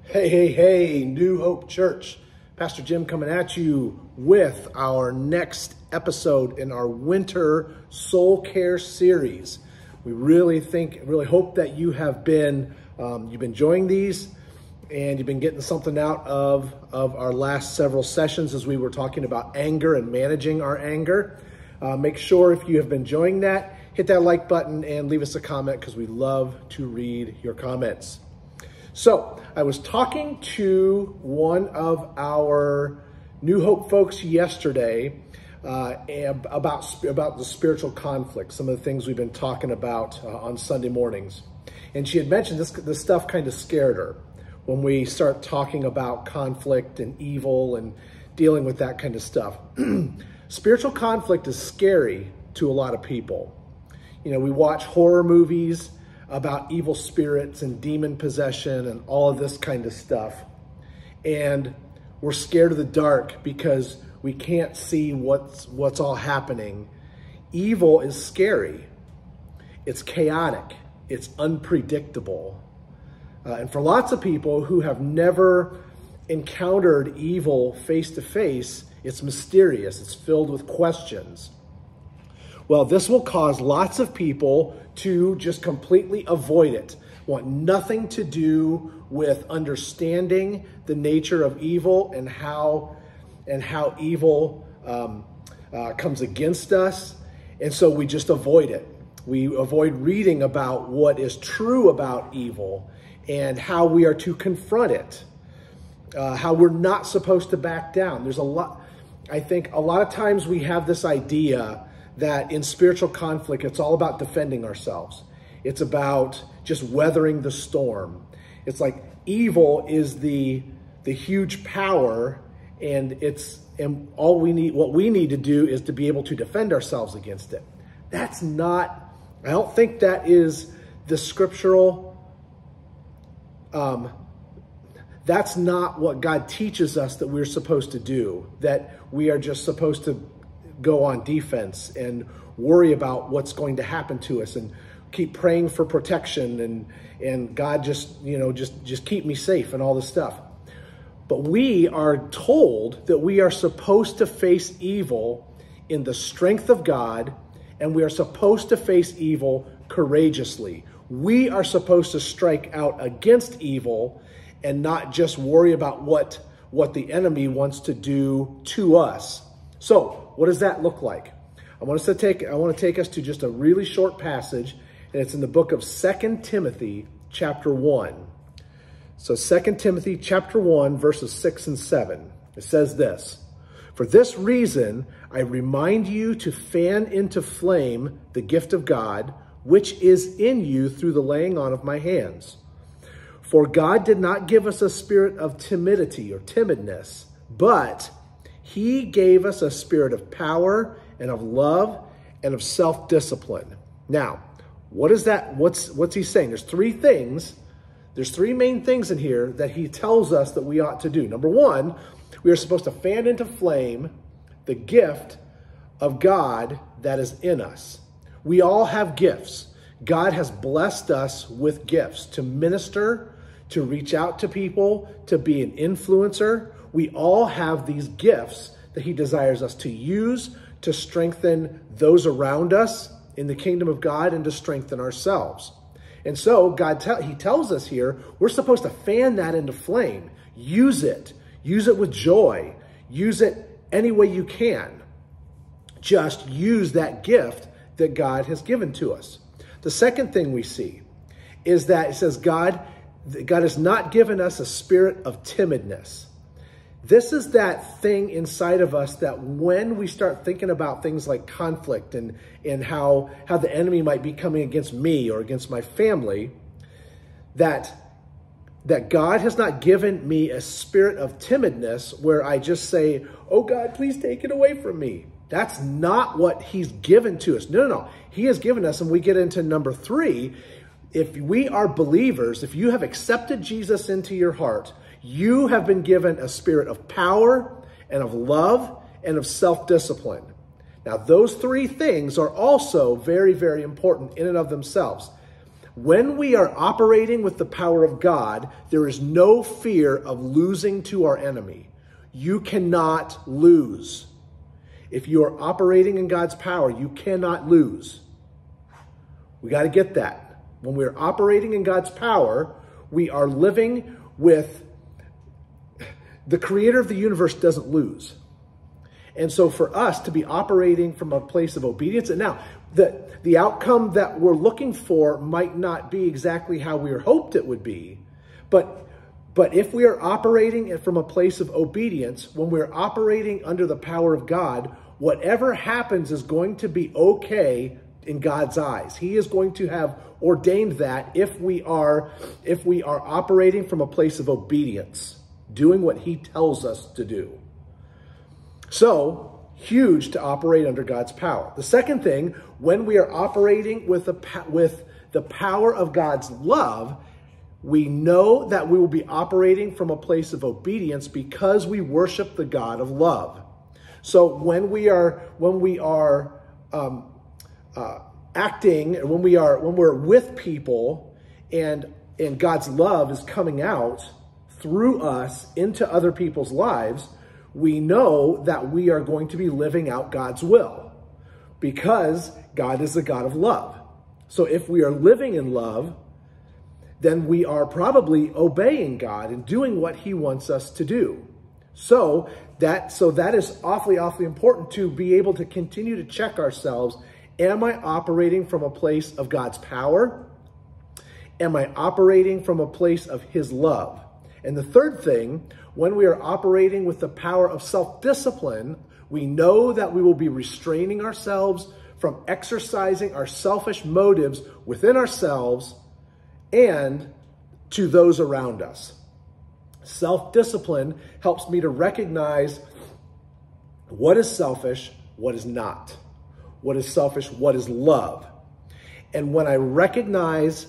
Hey, hey, hey, New Hope Church. Pastor Jim coming at you with our next episode in our winter Soulcare series. We really hope that you have been, you've been enjoying these and you've been getting something out of our last several sessions as we were talking about anger and managing our anger. Make sure if you have been enjoying that, hit that like button and leave us a comment because we love to read your comments. So I was talking to one of our New Hope folks yesterday about the spiritual conflict, some of the things we've been talking about on Sunday mornings. And she had mentioned this stuff kind of scared her when we start talking about conflict and evil and dealing with that kind of stuff. Spiritual conflict is scary to a lot of people. You know, we watch horror movies about evil spirits and demon possession and all of this kind of stuff. And we're scared of the dark because we can't see what's all happening. Evil is scary. It's chaotic. It's unpredictable. And for lots of people who have never encountered evil face to face, it's mysterious. It's filled with questions. Well, this will cause lots of people to just completely avoid it, want nothing to do with understanding the nature of evil and how evil comes against us. And so we just avoid it. We avoid reading about what is true about evil and how we are to confront it, how we're not supposed to back down. I think a lot of times we have this idea that in spiritual conflict, it's all about defending ourselves. It's about just weathering the storm. It's like evil is the huge power, and what we need to do is to be able to defend ourselves against it. I don't think that is the scriptural, that's not what God teaches us that we're supposed to do, that we are just supposed to go on defense and worry about what's going to happen to us and keep praying for protection and God just keep me safe and all this stuff. But we are told that we are supposed to face evil in the strength of God, and we are supposed to face evil courageously. We are supposed to strike out against evil and not just worry about what the enemy wants to do to us. So what does that look like? I want to take us to just a really short passage, and it's in the book of 2 Timothy chapter 1. So 2 Timothy chapter 1, verses 6 and 7. It says this: "For this reason, I remind you to fan into flame the gift of God, which is in you through the laying on of my hands. For God did not give us a spirit of timidity or timidness, but He gave us a spirit of power and of love and of self-discipline." Now, what is that? What's he saying? There's three things. There's three main things in here that he tells us that we ought to do. Number one, we are supposed to fan into flame the gift of God that is in us. We all have gifts. God has blessed us with gifts to minister, to reach out to people, to be an influencer. We all have these gifts that he desires us to use to strengthen those around us in the kingdom of God and to strengthen ourselves. And so he tells us here, we're supposed to fan that into flame. Use it. Use it with joy. Use it any way you can. Just use that gift that God has given to us. The second thing we see is that it says God has not given us a spirit of timidness. This is that thing inside of us that when we start thinking about things like conflict and how the enemy might be coming against me or against my family, that God has not given me a spirit of timidness where I just say, "Oh God, please take it away from me." That's not what he's given to us. No. He has given us, and we get into number 3, if we are believers, if you have accepted Jesus into your heart, you have been given a spirit of power and of love and of self-discipline. Now, those three things are also very, very important in and of themselves. When we are operating with the power of God, there is no fear of losing to our enemy. You cannot lose. If you are operating in God's power, you cannot lose. We got to get that. When we're operating in God's power, we are living with the creator of the universe doesn't lose. And so for us to be operating from a place of obedience, and now the outcome that we're looking for might not be exactly how we hoped it would be, but if we are operating from a place of obedience, when we're operating under the power of God, whatever happens is going to be okay in God's eyes. He is going to have ordained that if we are operating from a place of obedience, doing what he tells us to do. So, huge to operate under God's power. The second thing, when we are operating with the power of God's love, we know that we will be operating from a place of obedience because we worship the God of love. So when we're acting, when we're with people, and God's love is coming out through us into other people's lives, we know that we are going to be living out God's will because God is the God of love. So if we are living in love, then we are probably obeying God and doing what he wants us to do. So that is awfully, awfully important to be able to continue to check ourselves. Am I operating from a place of God's power? Am I operating from a place of his love? And the third thing, when we are operating with the power of self-discipline, we know that we will be restraining ourselves from exercising our selfish motives within ourselves and to those around us. Self-discipline helps me to recognize what is selfish, what is not. What is selfish, what is love. And when I recognize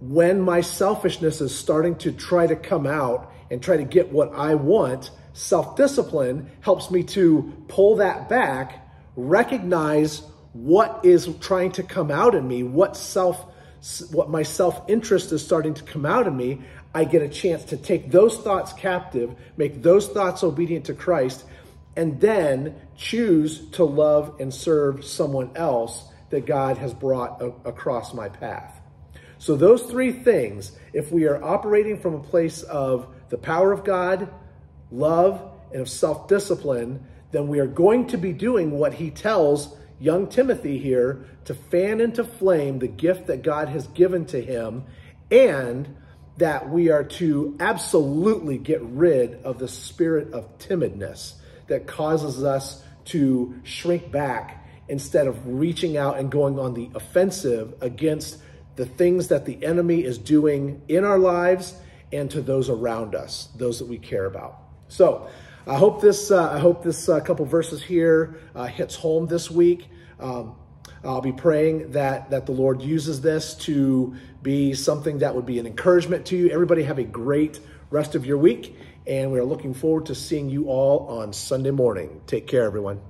when my selfishness is starting to try to come out and try to get what I want, self-discipline helps me to pull that back, recognize what is trying to come out in me, what my self-interest is starting to come out in me. I get a chance to take those thoughts captive, make those thoughts obedient to Christ, and then choose to love and serve someone else that God has brought across my path. So those three things, if we are operating from a place of the power of God, love, and of self-discipline, then we are going to be doing what he tells young Timothy here, to fan into flame the gift that God has given to him, and that we are to absolutely get rid of the spirit of timidness that causes us to shrink back instead of reaching out and going on the offensive against the things that the enemy is doing in our lives and to those around us, those that we care about. So I hope this couple verses here hits home this week. I'll be praying that the Lord uses this to be something that would be an encouragement to you. Everybody have a great rest of your week, and we're looking forward to seeing you all on Sunday morning. Take care, everyone.